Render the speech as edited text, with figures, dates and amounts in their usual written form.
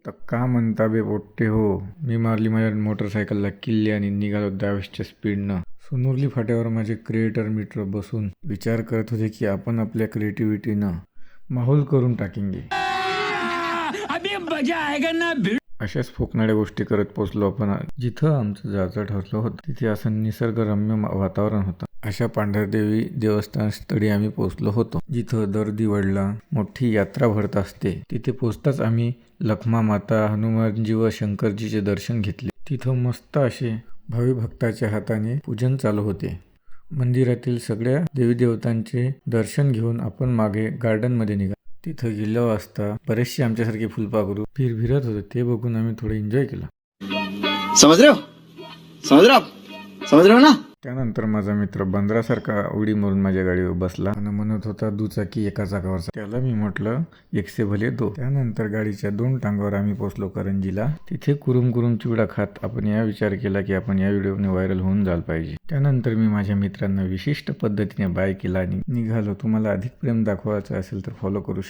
तर का म्हणता बे पोट्टे हो. मी मारली माझ्या मोटरसायकलला किल्ली आणि निघालो 10च्या स्पीडनं. सोनुर्ली फाट्यावर माझे क्रिएटर मित्र बसून विचार करत होते की आपण आपल्या क्रिएटिव्हिटीनं माहोल करून टाकेंगे. अशाच फोकणाऱ्या गोष्टी करत पोचलो आपण जिथं आमचं जायचं ठरलं होतं. तिथे असं निसर्गरम्य वातावरण होतं. अशा पांढरदेवी देवस्थान स्थळी आम्ही पोहोचलो होतो, जिथं दर दिवाळीला मोठी यात्रा भरत असते. तिथे पोचताच आम्ही लखमा माता, हनुमानजी व शंकरजीचे दर्शन घेतले. तिथं मस्त असे भावी भक्ताच्या हाताने पूजन चालू होते. मंदिरातील सगळ्या देवी देवतांचे दर्शन घेऊन आपण मागे गार्डनमध्ये निघालो. तिथं गेलो असता बरेचसे आमच्यासारखे फुलपाखरू फिरत होते. ते बघून आम्ही थोडं एन्जॉय केला. समझ रहे हो ना. त्यानंतर माझा मित्र बंदरासारखा उडी मारून माझ्या गाडीवर बसला आणि म्हणत होता दुचाकी एका चाकावरचा. त्याला मी म्हटलं 1 से भले 2. त्यानंतर गाडीच्या 2 टांगावर आम्ही पोहोचलो करंजीला. तिथे कुरुम चिवडा खात आपण या विचार केला की आपण या व्हिडिओने व्हायरल होऊन जायला पाहिजे. त्यानंतर मी माझ्या मित्रांना विशिष्ट पद्धतीने बाय केला आणि निघालो. तुम्हाला अधिक प्रेम दाखवायचं असेल तर फॉलो करू शकता.